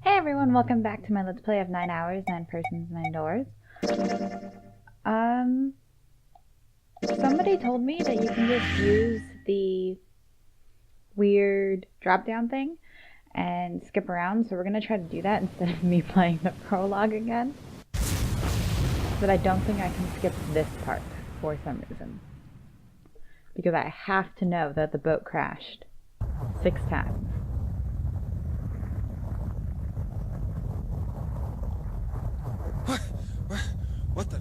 Hey everyone, welcome back to my Let's Play of 9 Hours, 9 Persons, 9 Doors. Somebody told me that you can just use the weird drop-down thing and skip around, so we're gonna try to do that instead of me playing the prologue again. But I don't think I can skip this part for some reason. Because I have to know that the boat crashed 6 times. What the?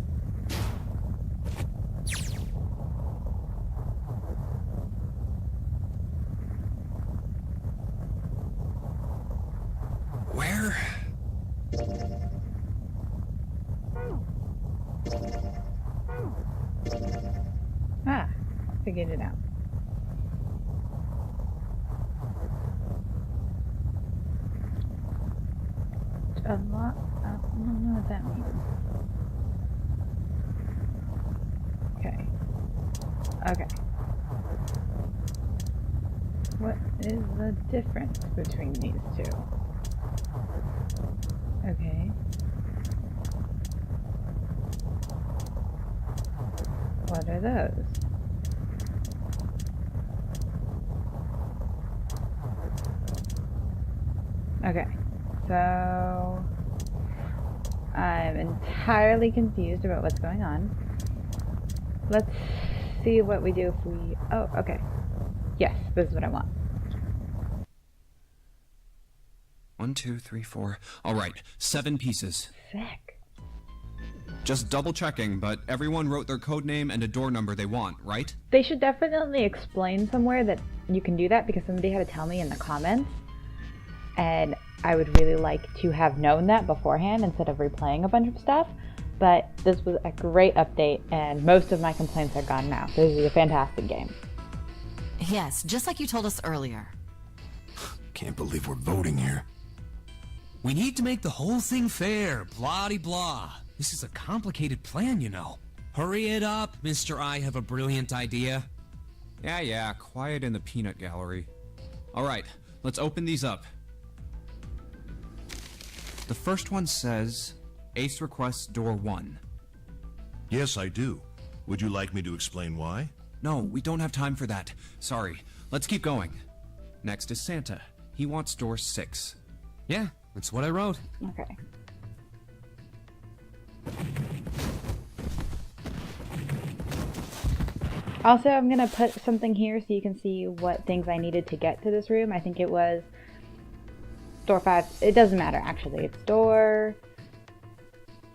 Where? Ah, figured it out. Unlock? I don't know what that means. Okay. Okay. What is the difference between these two? Okay. What are those? Okay. So I'm entirely confused about what's going on. Let's see what we do if we... Oh, okay. Yes, this is what I want. 1, 2, 3, 4. All right, 7 pieces. Sick. Just double checking, but everyone wrote their code name and a door number they want, right? They should definitely explain somewhere that you can do that, because somebody had to tell me in the comments. And I would really like to have known that beforehand instead of replaying a bunch of stuff. But this was a great update, and most of my complaints are gone now. This is a fantastic game. Yes, just like you told us earlier. Can't believe we're voting here. We need to make the whole thing fair, blah-de-blah. This is a complicated plan, you know. Hurry it up, Mr. I have a brilliant idea. Yeah, quiet in the peanut gallery. All right, let's open these up. The first one says, Ace requests door 1. Yes, I do. Would you like me to explain why? No, we don't have time for that. Sorry. Let's keep going. Next is Santa. He wants door 6. Yeah, that's what I wrote. Okay. Also, I'm going to put something here so you can see what things I needed to get to this room. I think it was door 5. It doesn't matter, actually. It's door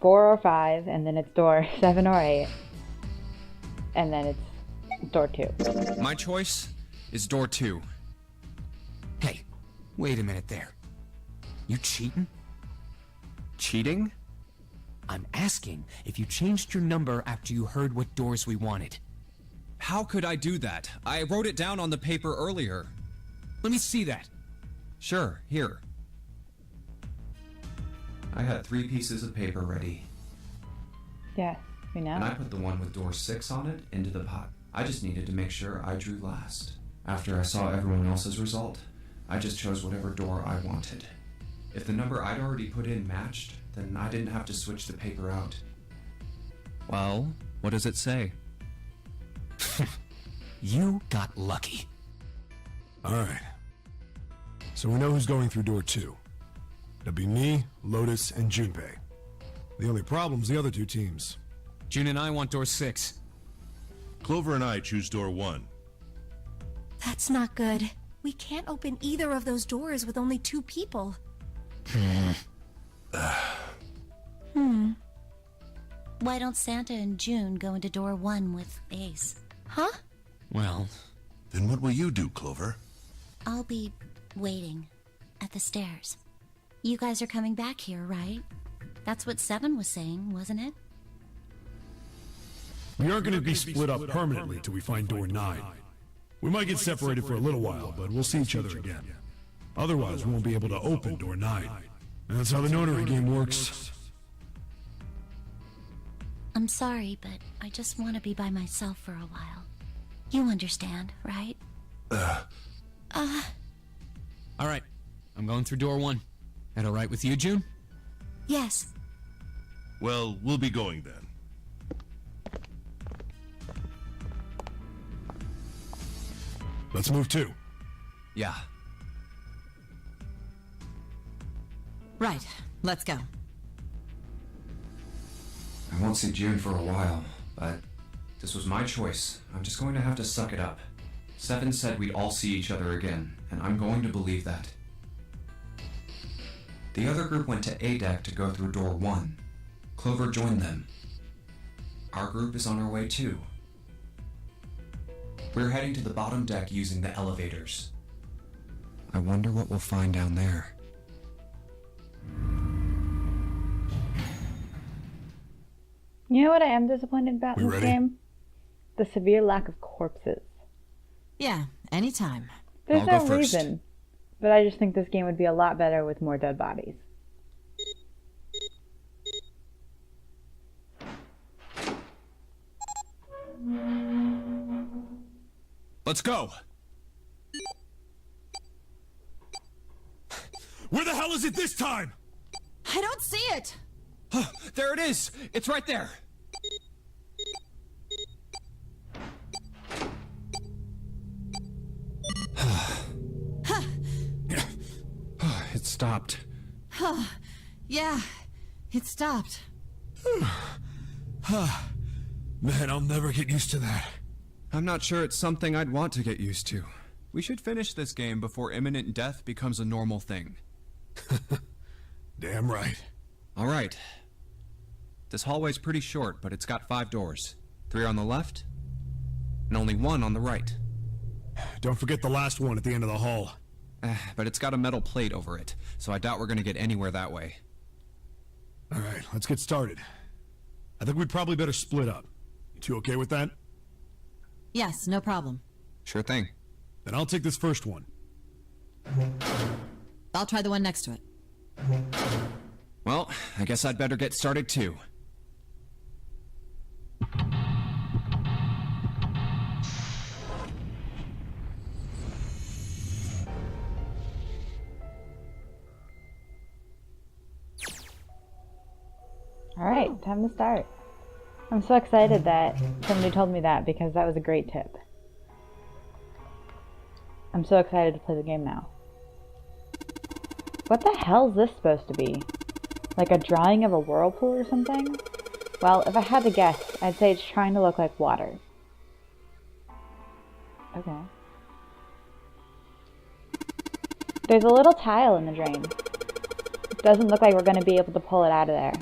4 or 5, and then it's door 7 or 8, and then it's door 2. My choice is door 2. Hey, wait a minute there. You cheating? Cheating? I'm asking if you changed your number after you heard what doors we wanted. How could I do that? I wrote it down on the paper earlier. Let me see that. Sure, here. I had 3 pieces of paper ready. Yes, we know. And I put the one with door 6 on it into the pot. I just needed to make sure I drew last. After I saw everyone else's result, I just chose whatever door I wanted. If the number I'd already put in matched, then I didn't have to switch the paper out. Well, what does it say? You got lucky. Alright. So we know who's going through door 2. That'd be me, Lotus, and Junpei. The only problem's the other 2 teams. June and I want door 6. Clover and I choose door 1. That's not good. We can't open either of those doors with only 2 people. Why don't Santa and June go into door 1 with Ace? Huh? Well, Then what will you do, Clover? I'll be waiting at the stairs. You guys are coming back here, right? That's what 7 was saying, wasn't it? We aren't going to be split up permanently till we find door 9. We might get separated for a little while, but we'll see each other again. Otherwise, we won't be able to open door 9. And that's how the Nonary game works. I'm sorry, but I just want to be by myself for a while. You understand, right? all right. I'm going through door 1. That alright with you, June? Yes. Well, we'll be going then. Let's move too. Yeah. Right, let's go. I won't see June for a while, but this was my choice. I'm just going to have to suck it up. Seven said we'd all see each other again, and I'm going to believe that. The other group went to A deck to go through door 1. Clover joined them. Our group is on our way too. We're heading to the bottom deck using the elevators. I wonder what we'll find down there. You know what I am disappointed about in We this ready? game? The severe lack of corpses. Yeah, anytime. There's I'll no go first. reason, but I just think this game would be a lot better with more dead bodies. Let's go! Where the hell is it this time? I don't see it! There it is! It's right there! It stopped. Yeah, it stopped. Man, I'll never get used to that. I'm not sure it's something I'd want to get used to. We should finish this game before imminent death becomes a normal thing. Damn right. All right. This hallway's pretty short, but it's got 5 doors. 3 on the left, and only 1 on the right. Don't forget the last one at the end of the hall. But it's got a metal plate over it, so I doubt we're gonna get anywhere that way. Alright, let's get started. I think we'd probably better split up. You two okay with that? Yes, no problem. Sure thing. Then I'll take this first one. I'll try the one next to it. Well, I guess I'd better get started too. Alright, time to start. I'm so excited that somebody told me that because that was a great tip. I'm so excited to play the game now. What the hell is this supposed to be? Like a drawing of a whirlpool or something? Well, if I had to guess, I'd say it's trying to look like water. Okay. There's a little tile in the drain. It doesn't look like we're going to be able to pull it out of there.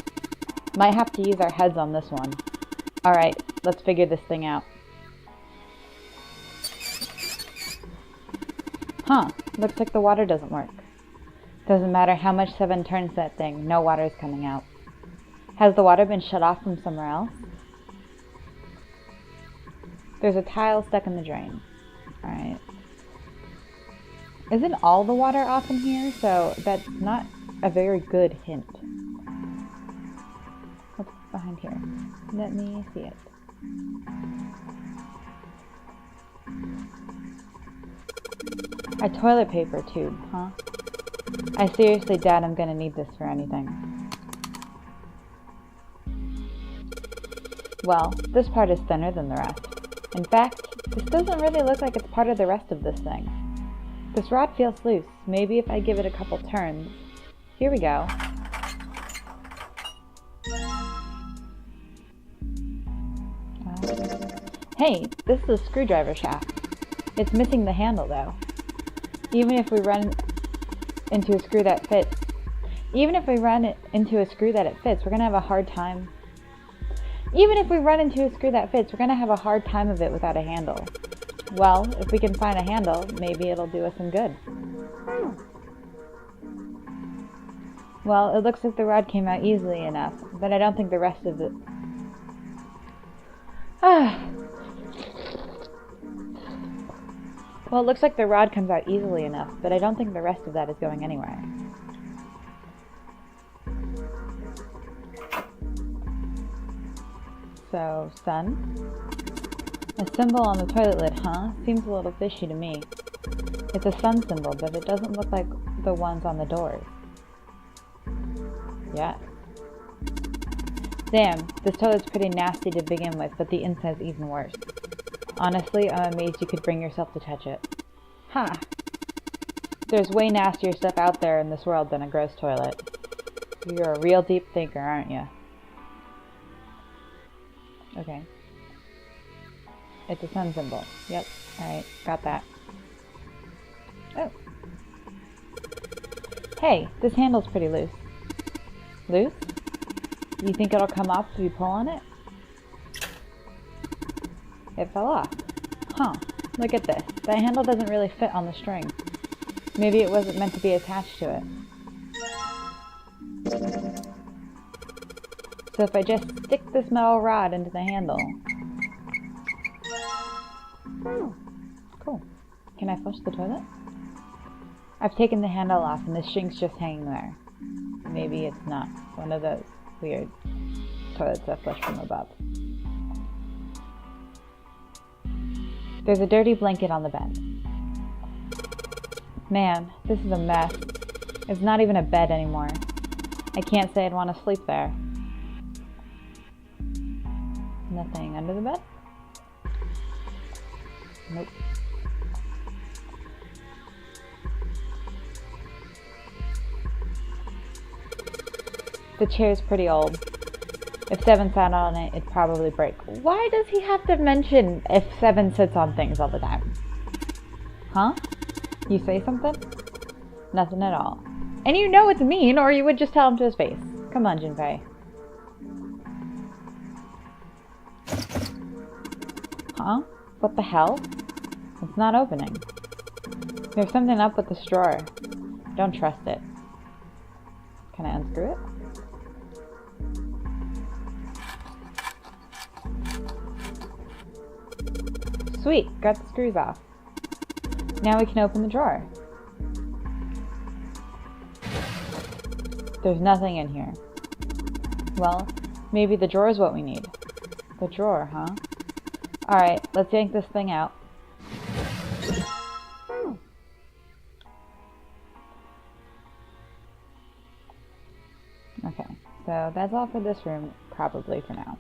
Might have to use our heads on this one. Alright, let's figure this thing out. Huh, looks like the water doesn't work. Doesn't matter how much Seven turns that thing, no water is coming out. Has the water been shut off from somewhere else? There's a tile stuck in the drain. Alright. Isn't all the water off in here? So that's not a very good hint. What's behind here? Let me see it. A toilet paper tube, huh? I seriously doubt I'm gonna need this for anything. Well, this part is thinner than the rest. In fact, this doesn't really look like it's part of the rest of this thing. This rod feels loose. Maybe if I give it a couple turns. Here we go. Hey, this is a screwdriver shaft. It's missing the handle though. Even if we run into a screw that fits, we're gonna have a hard time. Even if we run into a screw that fits, we're gonna have a hard time of it without a handle. Well, if we can find a handle, maybe it'll do us some good. Well, it looks like the rod came out easily enough, but I don't think the rest of it... Well, it looks like the rod comes out easily enough, but I don't think the rest of that is going anywhere. So, sun? A symbol on the toilet lid, huh? Seems a little fishy to me. It's a sun symbol, but it doesn't look like the ones on the doors. Yeah. Damn, this toilet's pretty nasty to begin with, but the inside's even worse. Honestly, I'm amazed you could bring yourself to touch it. Huh. There's way nastier stuff out there in this world than a gross toilet. You're a real deep thinker, aren't you? Okay. It's a sun symbol. Yep. Alright, got that. Oh. Hey, this handle's pretty loose. Loose? You think it'll come off if you pull on it? It fell off. Huh. Look at this. That handle doesn't really fit on the string. Maybe it wasn't meant to be attached to it. So if I just stick this metal rod into the handle... Oh, cool. Can I flush the toilet? I've taken the handle off and the string's just hanging there. Maybe it's not one of those weird toilets that flush from above. There's a dirty blanket on the bed. Man, this is a mess. It's not even a bed anymore. I can't say I'd want to sleep there. Nothing under the bed? Nope. The chair's pretty old. If Seven sat on it, it'd probably break. Why does he have to mention if Seven sits on things all the time? Huh? You say something? Nothing at all. And you know it's mean, or you would just tell him to his face. Come on, Junpei. Huh? What the hell? It's not opening. There's something up with this drawer. Don't trust it. Can I unscrew it? Sweet, got the screws off. Now we can open the drawer. There's nothing in here. Well, maybe the drawer is what we need. The drawer, huh? Alright, let's yank this thing out. Okay, so that's all for this room, probably for now.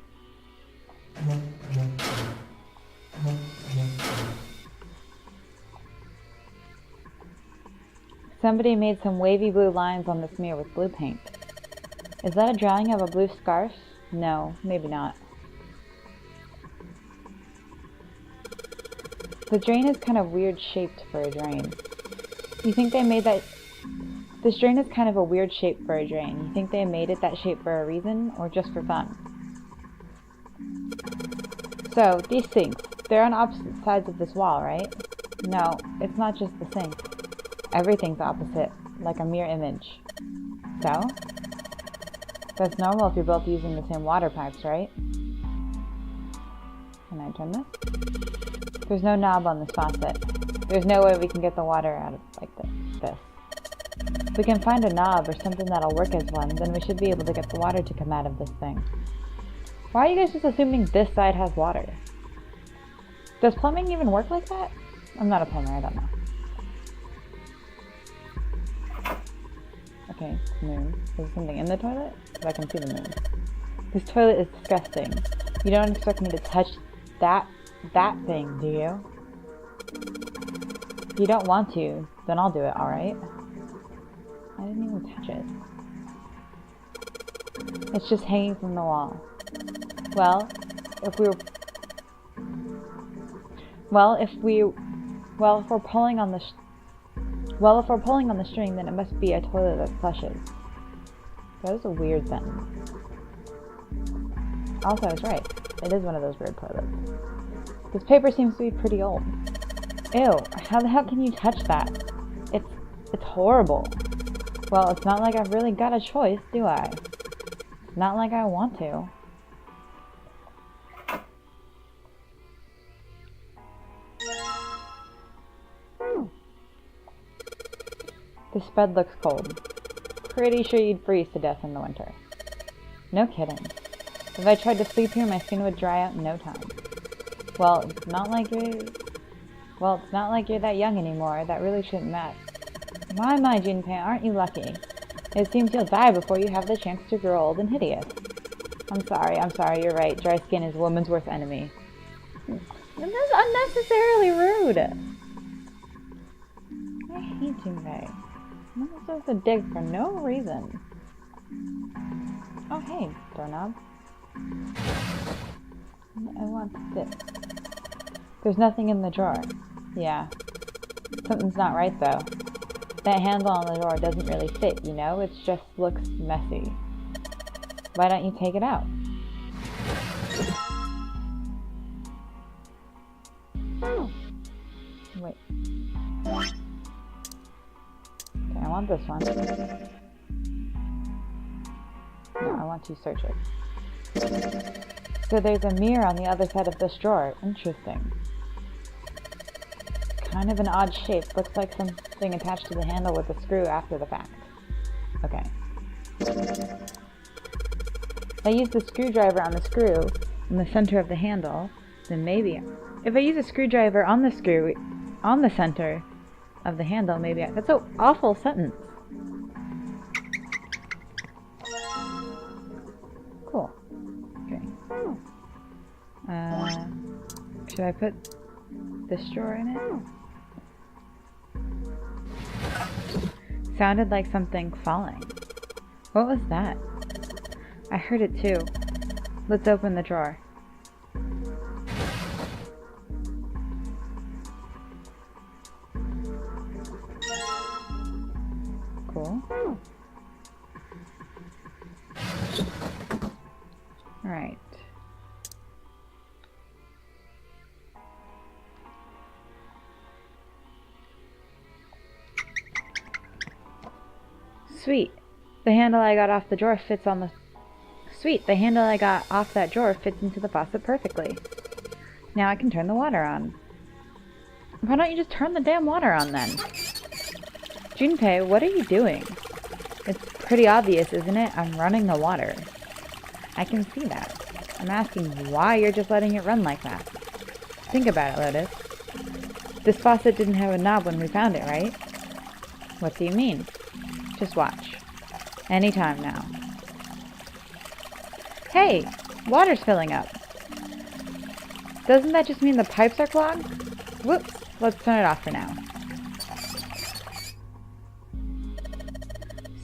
Somebody made some wavy blue lines on this mirror with blue paint. Is that a drawing of a blue scarf? No, maybe not. The drain is kind of weird shaped for a drain. You think they made that... This drain is kind of a weird shape for a drain. You think they made it that shape for a reason, or just for fun? So, these sinks, they're on opposite sides of this wall, right? No, it's not just the sink. Everything's opposite, like a mirror image. So? That's normal if you're both using the same water pipes, right? Can I turn this? There's no knob on this faucet. There's no way we can get the water out of like this. If we can find a knob or something that'll work as one, then we should be able to get the water to come out of this thing. Why are you guys just assuming this side has water? Does plumbing even work like that? I'm not a plumber, I don't know. Okay, moon. Is there something in the toilet? But I can see the moon. This toilet is disgusting. You don't expect me to touch that thing, do you? If you don't want to, then I'll do it, alright? I didn't even touch it. It's just hanging from the wall. Well, if we're pulling on the string, then it must be a toilet that flushes. That is a weird sentence. Also, I was right. It is one of those weird toilets. This paper seems to be pretty old. Ew, how the hell can you touch that? It's horrible. Well, it's not like I've really got a choice, do I? It's not like I want to. This bed looks cold. Pretty sure you'd freeze to death in the winter. No kidding. If I tried to sleep here, my skin would dry out in no time. Well, it's not like you're that young anymore. That really shouldn't matter. My, Junpei, aren't you lucky? It seems you'll die before you have the chance to grow old and hideous. I'm sorry, you're right. Dry skin is a woman's worst enemy. That's unnecessarily rude. I hate Junpei. I'm supposed to dig for no reason. Oh hey, doorknob. I want this. There's nothing in the drawer. Yeah. Something's not right though. That handle on the door doesn't really fit, you know? It just looks messy. Why don't you take it out? Wait. Okay, I want this one. No, I want to search it. So there's a mirror on the other side of this drawer. Interesting. Kind of an odd shape. Looks like something attached to the handle with a screw after the fact. Okay. If I use the screwdriver on the screw in the center of the handle, then maybe... If I use a screwdriver on the screw on the center of the handle, maybe that's an awful sentence. Cool. Okay. Should I put this drawer in it? Sounded like something falling. What was that? I heard it too. Let's open the drawer. Cool. Alright. Sweet. The handle I got off the drawer fits on the... Sweet. The handle I got off that drawer fits into the faucet perfectly. Now I can turn the water on. Why don't you just turn the damn water on then? Junpei, what are you doing? It's pretty obvious, isn't it? I'm running the water. I can see that. I'm asking why you're just letting it run like that. Think about it, Lotus. This faucet didn't have a knob when we found it, right? What do you mean? Just watch. Anytime now. Hey! Water's filling up. Doesn't that just mean the pipes are clogged? Whoops! Let's turn it off for now.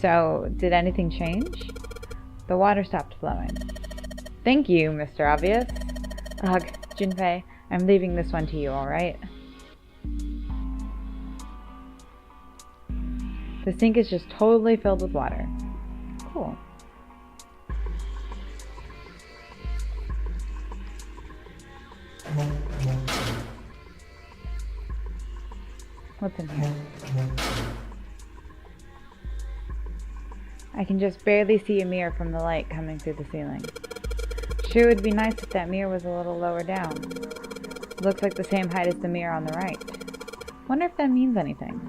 So, did anything change? The water stopped flowing. Thank you, Mr. Obvious. Ugh, Junpei, I'm leaving this one to you, alright? The sink is just totally filled with water. Cool. What's in here? I can just barely see a mirror from the light coming through the ceiling. Sure would be nice if that mirror was a little lower down. It looks like the same height as the mirror on the right. Wonder if that means anything.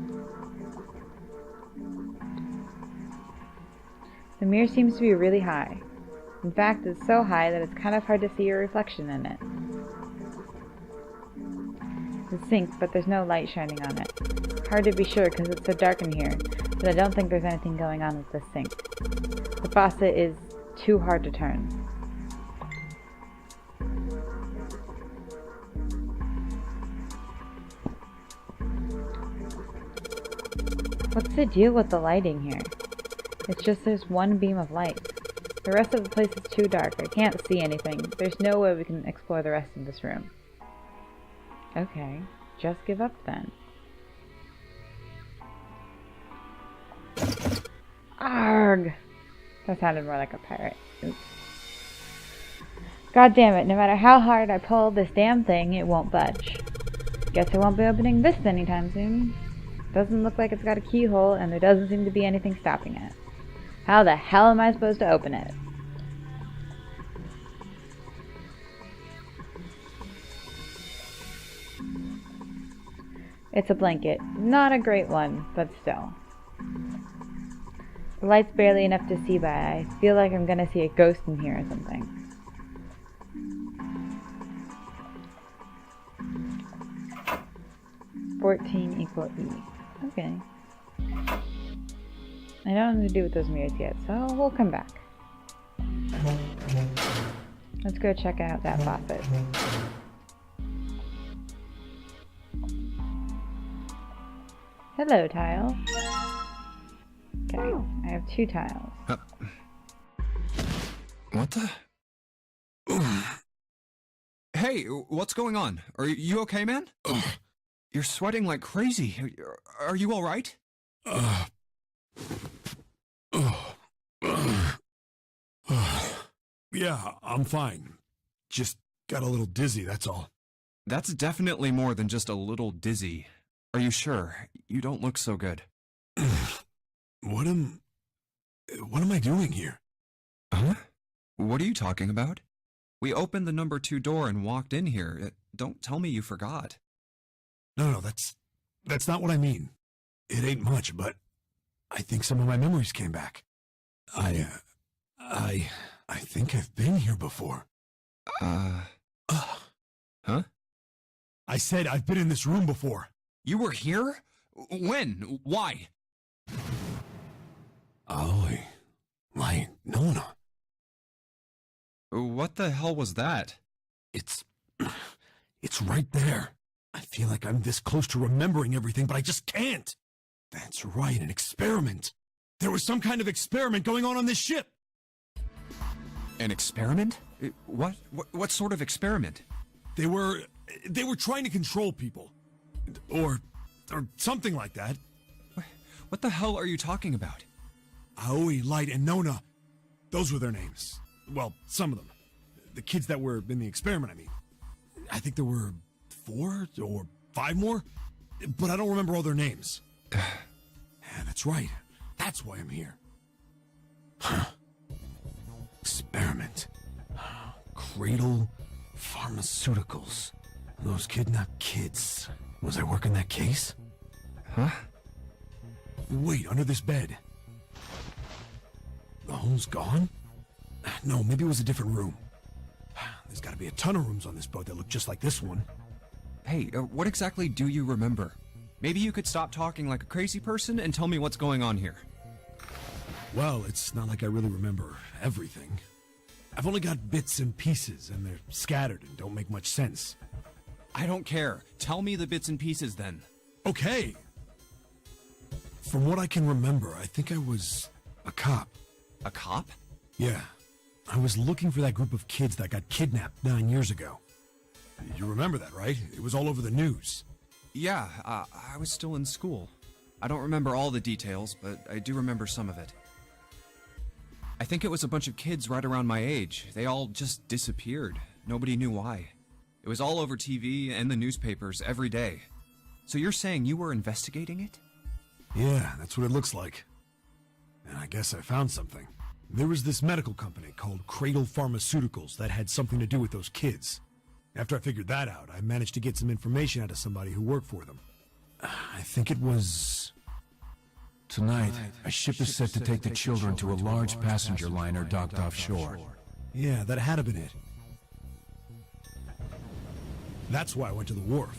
The mirror seems to be really high. In fact, it's so high that it's kind of hard to see your reflection in it. The sink, but there's no light shining on it. Hard to be sure because it's so dark in here, but I don't think there's anything going on with this sink. The faucet is too hard to turn. What's the deal with the lighting here? It's just there's one beam of light. The rest of the place is too dark. I can't see anything. There's no way we can explore the rest of this room. Okay, just give up then. Arg! That sounded more like a pirate. Oops. God damn it, no matter how hard I pull this damn thing, it won't budge. Guess I won't be opening this anytime soon. Doesn't look like it's got a keyhole, and there doesn't seem to be anything stopping it. How the hell am I supposed to open it? It's a blanket. Not a great one, but still. The light's barely enough to see by. I feel like I'm gonna see a ghost in here or something. $14 = E. Okay. I don't know what to do with those mirrors yet, so we'll come back. Let's go check out that faucet. Hello, tile. Okay, I have 2 tiles. What the? Hey, what's going on? Are you okay, man? You're sweating like crazy. Are you all right? Yeah, I'm fine. Just got a little dizzy, that's all. That's definitely more than just a little dizzy. Are you sure? You don't look so good. What am I doing here? Huh? What are you talking about? We opened the number 2 door and walked in here. Don't tell me you forgot. No, that's not what I mean. It ain't much, but I think some of my memories came back. I think I've been here before. Huh? I said I've been in this room before. You were here? When? Why? Aoi. My Nona. What the hell was that? It's right there. I feel like I'm this close to remembering everything, but I just can't. That's right, an experiment. There was some kind of experiment going on this ship. An experiment? What sort of experiment? They were trying to control people. Or something like that. What the hell are you talking about? Aoi, Light, and Nona. Those were their names. Well, some of them. The kids that were in the experiment, I mean. I think there were 4 or 5 more, but I don't remember all their names. Yeah, that's right. That's why I'm here. Experiment. Cradle Pharmaceuticals. Those kidnapped kids. Was I working that case? Huh? Wait, under this bed. The hole's gone? No, maybe it was a different room. There's gotta be a ton of rooms on this boat that look just like this one. Hey, what exactly do you remember? Maybe you could stop talking like a crazy person and tell me what's going on here. Well, it's not like I really remember everything. I've only got bits and pieces, and they're scattered and don't make much sense. I don't care. Tell me the bits and pieces then. Okay. From what I can remember, I think I was a cop. A cop? Yeah. I was looking for that group of kids that got kidnapped 9 years ago. You remember that, right? It was all over the news. Yeah, I was still in school. I don't remember all the details, but I do remember some of it. I think it was a bunch of kids right around my age. They all just disappeared. Nobody knew why. It was all over TV and the newspapers every day. So you're saying you were investigating it? Yeah, that's what it looks like. And I guess I found something. There was this medical company called Cradle Pharmaceuticals that had something to do with those kids. After I figured that out, I managed to get some information out of somebody who worked for them. I think it was... Tonight, a ship is set to take the children to a large passenger liner docked offshore. Yeah, that had been it. That's why I went to the wharf.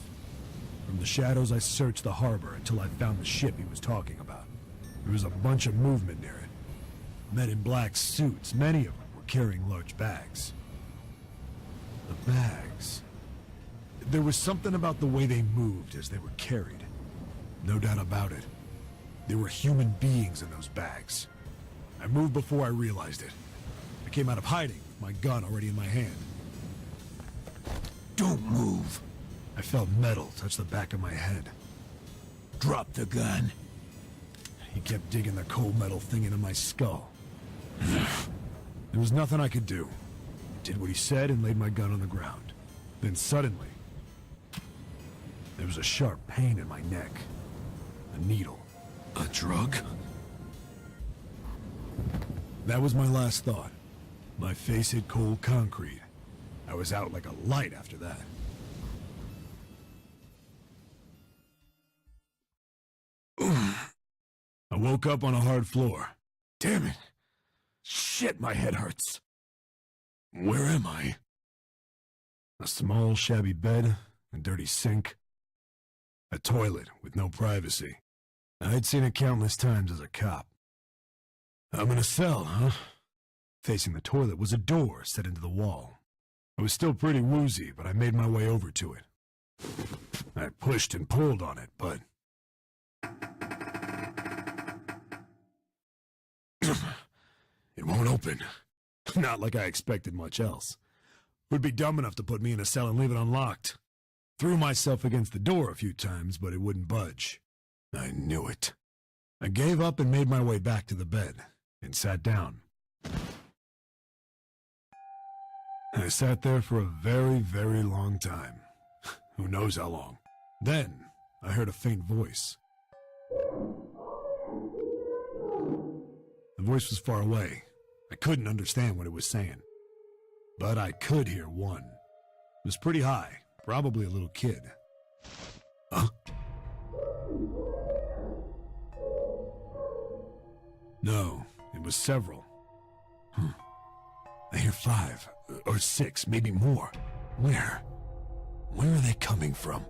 From the shadows, I searched the harbor until I found the ship he was talking about. There was a bunch of movement near it. Men in black suits, many of them were carrying large bags. The bags... There was something about the way they moved as they were carried. No doubt about it. There were human beings in those bags. I moved before I realized it. I came out of hiding with my gun already in my hand. Don't move! I felt metal touch the back of my head. Drop the gun. He kept digging the cold metal thing into my skull. There was nothing I could do. I did what he said and laid my gun on the ground. Then suddenly, there was a sharp pain in my neck. A needle. A drug? That was my last thought. My face hit cold concrete. I was out like a light after that. I woke up on a hard floor. Damn it. Shit, my head hurts. Where am I? A small, shabby bed, a dirty sink, a toilet with no privacy. I'd seen it countless times as a cop. I'm in a cell, huh? Facing the toilet was a door set into the wall. I was still pretty woozy, but I made my way over to it. I pushed and pulled on it, but... it won't open. Not like I expected much else. Would be dumb enough to put me in a cell and leave it unlocked. Threw myself against the door a few times, but it wouldn't budge. I knew it. I gave up and made my way back to the bed, and sat down. I sat there for a very, very long time. Who knows how long. Then, I heard a faint voice. The voice was far away. I couldn't understand what it was saying. But I could hear one. It was pretty high, probably a little kid. Huh? No, it was several. I hear 5, or 6, maybe more. Where? Where are they coming from?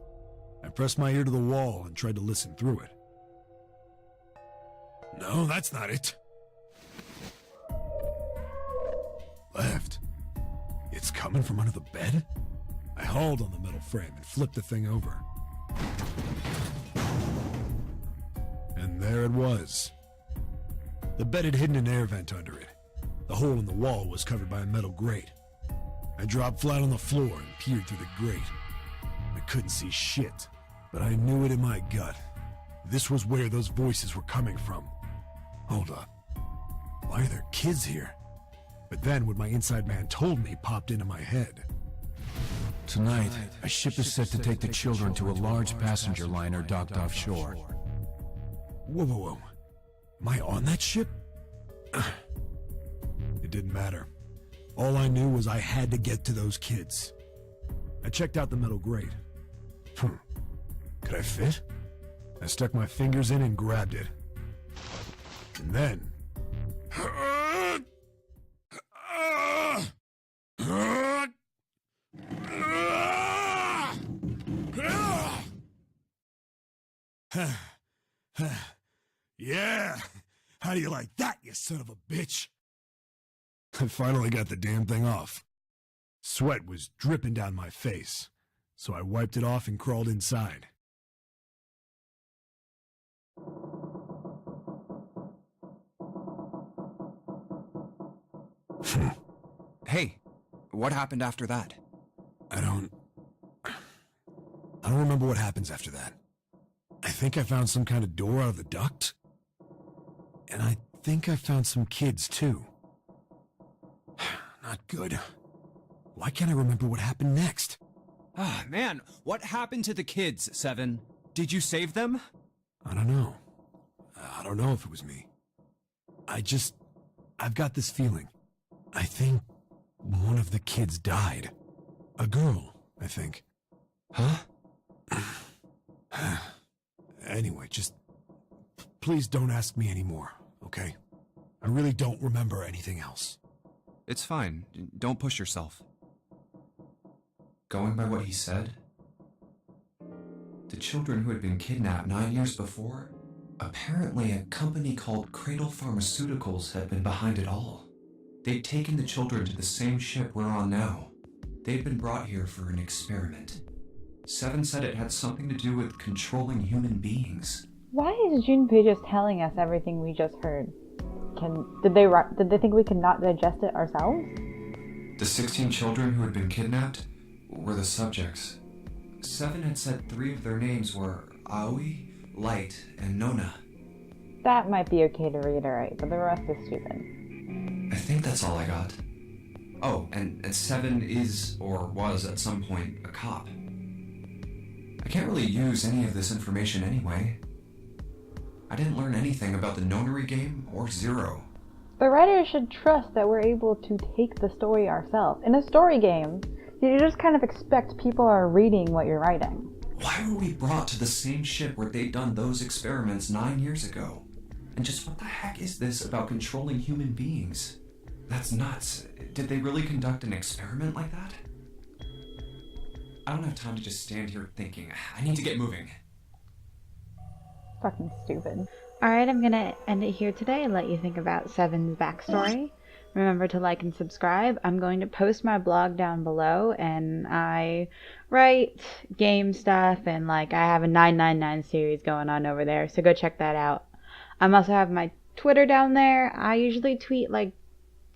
I pressed my ear to the wall and tried to listen through it. No, that's not it. Left. It's coming from under the bed? I hauled on the metal frame and flipped the thing over. And there it was. The bed had hidden an air vent under it. The hole in the wall was covered by a metal grate. I dropped flat on the floor and peered through the grate. I couldn't see shit, but I knew it in my gut. This was where those voices were coming from. Hold up. Why are there kids here? But then what my inside man told me popped into my head. Tonight, a ship is set to take the children to a large passenger liner docked offshore. Whoa, whoa, whoa. Am I on that ship? It didn't matter. All I knew was I had to get to those kids. I checked out the metal grate. Could I fit? I stuck my fingers in and grabbed it. And then... Yeah! How do you like that, you son of a bitch? I finally got the damn thing off. Sweat was dripping down my face, so I wiped it off and crawled inside. Hey, what happened after that? I don't remember what happens after that. I think I found some kind of door out of the duct. And I think I found some kids, too. Not good. Why can't I remember what happened next? Ah, man, what happened to the kids, Seven? Did you save them? I don't know. I don't know if it was me. I've got this feeling. I think one of the kids died. A girl, I think. Huh? Anyway, just please don't ask me anymore, okay? I really don't remember anything else. It's fine. Don't push yourself. Going by what he said, the children who had been kidnapped 9 years before, apparently a company called Cradle Pharmaceuticals had been behind it all. They'd taken the children to the same ship we're on now. They'd been brought here for an experiment. Seven said it had something to do with controlling human beings. Why is Junpei just telling us everything we just heard? Did they think we could not digest it ourselves? The 16 children who had been kidnapped were the subjects. Seven had said 3 of their names were Aoi, Light, and Nona. That might be okay to reiterate, but the rest is stupid. I think that's all I got. Oh, and Seven is, or was at some point, a cop. I can't really use any of this information anyway. I didn't learn anything about the Nonary game or Zero. The writers should trust that we're able to take the story ourselves. In a story game, you just kind of expect people are reading what you're writing. Why were we brought to the same ship where they'd done those experiments 9 years ago? And just what the heck is this about controlling human beings? That's nuts. Did they really conduct an experiment like that? I don't have time to just stand here thinking. I need to get moving. Fucking stupid. Alright, I'm gonna end it here today and let you think about Seven's backstory. Remember to like and subscribe. I'm going to post my blog down below, and I write game stuff, and like I have a 999 series going on over there, so go check that out. I'm also have my Twitter down there. I usually tweet like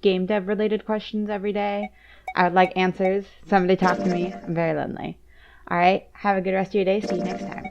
game dev related questions every day. I would like answers. Somebody talk to me. I'm very lonely. Alright, have a good rest of your day. See you next time.